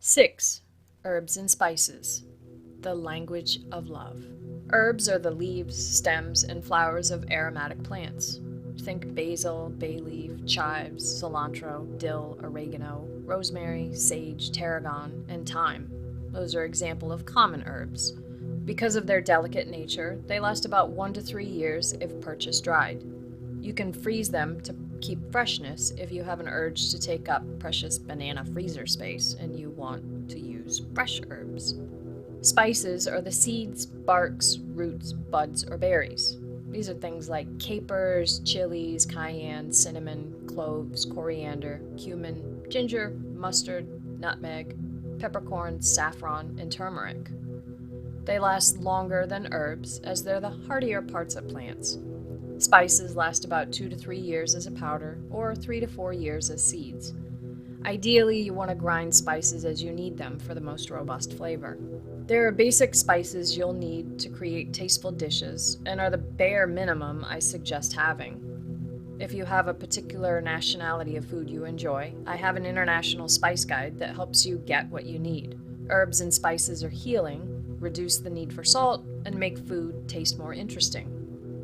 6. Herbs and spices. The language of love. Herbs are the leaves, stems, and flowers of aromatic plants. Think basil, bay leaf, chives, cilantro, dill, oregano, rosemary, sage, tarragon, and thyme. Those are examples of common herbs. Because of their delicate nature, they last about 1 to 3 years if purchased dried. You can freeze them to keep freshness if you have an urge to take up precious banana freezer space and you want to use fresh herbs. Spices are the seeds, barks, roots, buds, or berries. These are things like capers, chilies, cayenne, cinnamon, cloves, coriander, cumin, ginger, mustard, nutmeg, peppercorn, saffron, and turmeric. They last longer than herbs as they're the hardier parts of plants. Spices last about 2 to 3 years as a powder or 3 to 4 years as seeds. Ideally, you want to grind spices as you need them for the most robust flavor. There are basic spices you'll need to create tasteful dishes and are the bare minimum I suggest having. If you have a particular nationality of food you enjoy, I have an international spice guide that helps you get what you need. Herbs and spices are healing, reduce the need for salt, and make food taste more interesting.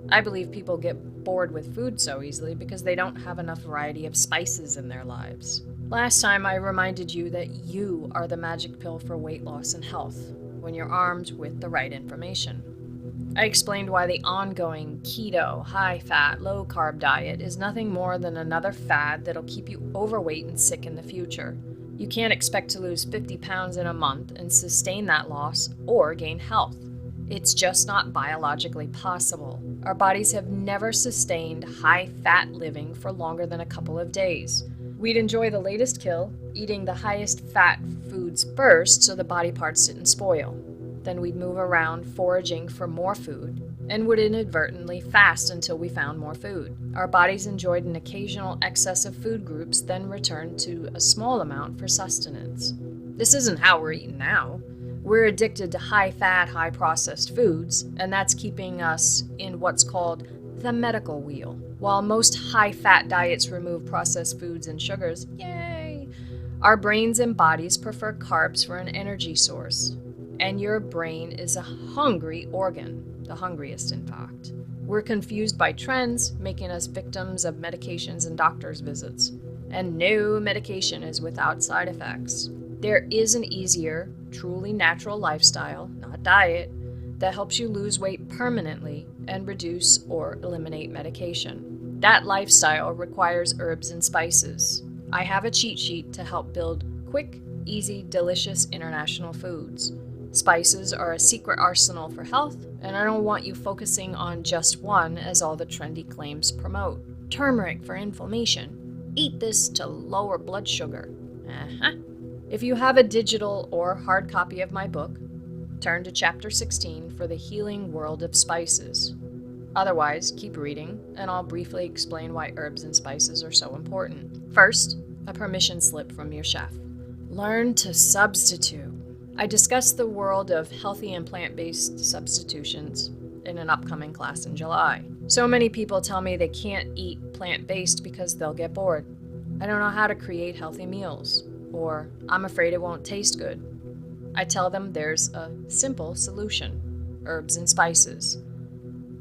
I believe people get bored with food so easily because they don't have enough variety of spices in their lives. Last time I reminded you that you are the magic pill for weight loss and health when you're armed with the right information. I explained why the ongoing keto, high-fat, low-carb diet is nothing more than another fad that'll keep you overweight and sick in the future. You can't expect to lose 50 pounds in a month and sustain that loss or gain health. It's just not biologically possible. Our bodies have never sustained high-fat living for longer than a couple of days. We'd enjoy the latest kill, eating the highest fat foods first so the body parts didn't spoil. Then we'd move around foraging for more food and would inadvertently fast until we found more food. Our bodies enjoyed an occasional excess of food groups, then returned to a small amount for sustenance. This isn't how we're eating now. We're addicted to high-fat, high-processed foods, and that's keeping us in what's called the medical wheel. While most high-fat diets remove processed foods and sugars, yay! Our brains and bodies prefer carbs for an energy source. And your brain is a hungry organ, the hungriest in fact. We're confused by trends, making us victims of medications and doctor's visits. And no medication is without side effects. There is an easier, truly natural lifestyle, not diet, that helps you lose weight permanently and reduce or eliminate medication. That lifestyle requires herbs and spices. I have a cheat sheet to help build quick, easy, delicious international foods. Spices are a secret arsenal for health, and I don't want you focusing on just one as all the trendy claims promote. Turmeric for inflammation. Eat this to lower blood sugar. If you have a digital or hard copy of my book, turn to chapter 16 for the healing world of spices. Otherwise, keep reading, and I'll briefly explain why herbs and spices are so important. First, a permission slip from your chef. Learn to substitute. I discuss the world of healthy and plant-based substitutions in an upcoming class in July. So many people tell me they can't eat plant-based because they'll get bored. I don't know how to create healthy meals, or I'm afraid it won't taste good. I tell them there's a simple solution: herbs and spices.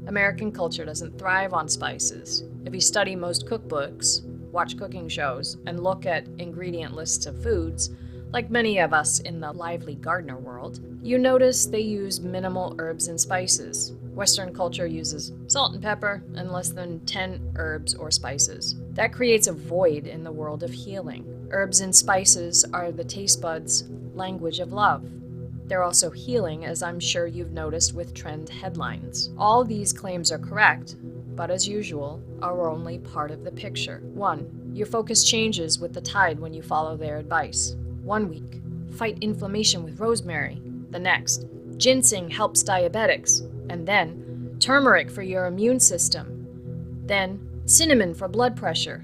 American culture doesn't thrive on spices. If you study most cookbooks, watch cooking shows, and look at ingredient lists of foods, like many of us in the lively gardener world, you notice they use minimal herbs and spices. Western culture uses salt and pepper and less than 10 herbs or spices. That creates a void in the world of healing. Herbs and spices are the taste buds' language of love. They're also healing, as I'm sure you've noticed with trend headlines. All these claims are correct, but as usual, are only part of the picture. 1. Your focus changes with the tide when you follow their advice. 1 week, fight inflammation with rosemary. The next, ginseng helps diabetics. And then, turmeric for your immune system. Then, cinnamon for blood pressure.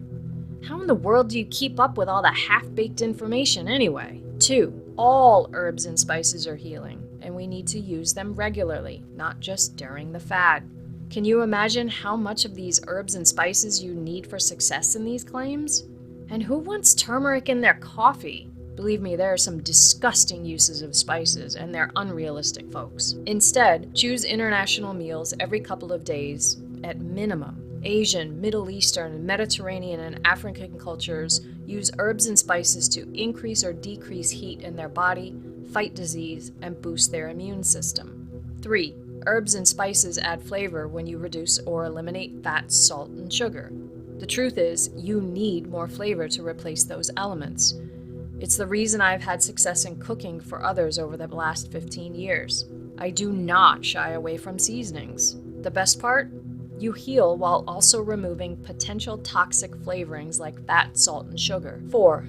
How in the world do you keep up with all the half-baked information anyway? 2, all herbs and spices are healing, and we need to use them regularly, not just during the fad. Can you imagine how much of these herbs and spices you need for success in these claims? And who wants turmeric in their coffee? Believe me, there are some disgusting uses of spices, and they're unrealistic, folks. Instead, choose international meals every couple of days at minimum. Asian, Middle Eastern, Mediterranean, and African cultures use herbs and spices to increase or decrease heat in their body, fight disease, and boost their immune system. 3. Herbs and spices add flavor when you reduce or eliminate fat, salt, and sugar. The truth is, you need more flavor to replace those elements. It's the reason I've had success in cooking for others over the last 15 years. I do not shy away from seasonings. The best part? You heal while also removing potential toxic flavorings like fat, salt, and sugar. 4.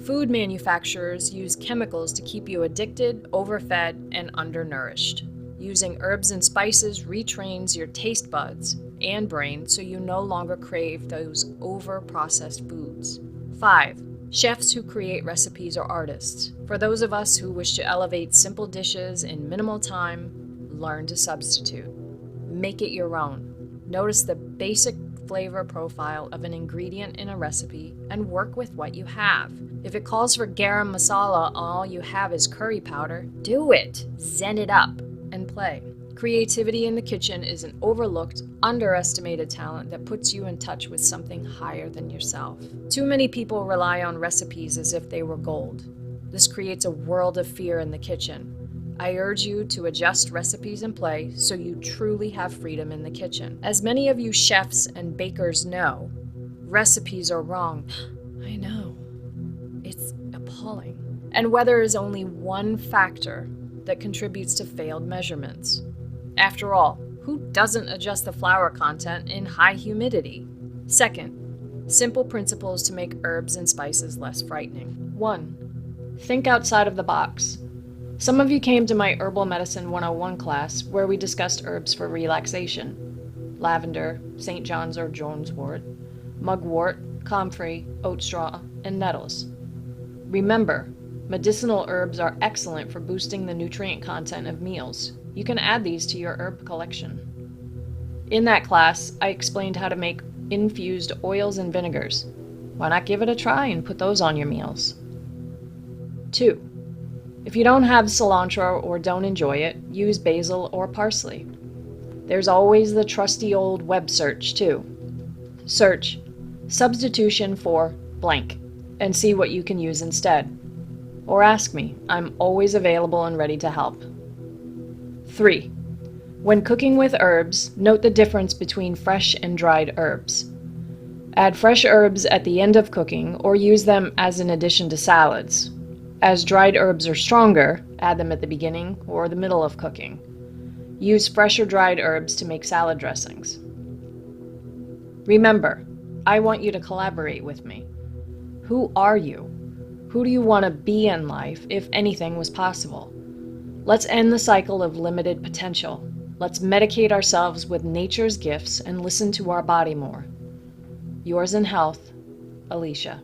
Food manufacturers use chemicals to keep you addicted, overfed, and undernourished. Using herbs and spices retrains your taste buds and brain so you no longer crave those over-processed foods. 5. Chefs who create recipes are artists. For those of us who wish to elevate simple dishes in minimal time, learn to substitute. Make it your own. Notice the basic flavor profile of an ingredient in a recipe and work with what you have. If it calls for garam masala, all you have is curry powder, do it. Zen it up and play. Creativity in the kitchen is an overlooked, underestimated talent that puts you in touch with something higher than yourself. Too many people rely on recipes as if they were gold. This creates a world of fear in the kitchen. I urge you to adjust recipes and play so you truly have freedom in the kitchen. As many of you chefs and bakers know, recipes are wrong. I know. It's appalling. And weather is only one factor that contributes to failed measurements. After all, who doesn't adjust the flour content in high humidity? Second, simple principles to make herbs and spices less frightening. 1. Think outside of the box. Some of you came to my Herbal Medicine 101 class where we discussed herbs for relaxation. Lavender, St. John's or Jones wort, mugwort, comfrey, oat straw, and nettles. Remember, medicinal herbs are excellent for boosting the nutrient content of meals. You can add these to your herb collection. In that class, I explained how to make infused oils and vinegars. Why not give it a try and put those on your meals? 2. If you don't have cilantro or don't enjoy it, use basil or parsley. There's always the trusty old web search, too. Search substitution for blank and see what you can use instead. Or ask me. I'm always available and ready to help. 3. When cooking with herbs, note the difference between fresh and dried herbs. Add fresh herbs at the end of cooking or use them as an addition to salads. As dried herbs are stronger, add them at the beginning or the middle of cooking. Use fresh or dried herbs to make salad dressings. Remember, I want you to collaborate with me. Who are you? Who do you want to be in life if anything was possible? Let's end the cycle of limited potential. Let's medicate ourselves with nature's gifts and listen to our body more. Yours in health, Alicia.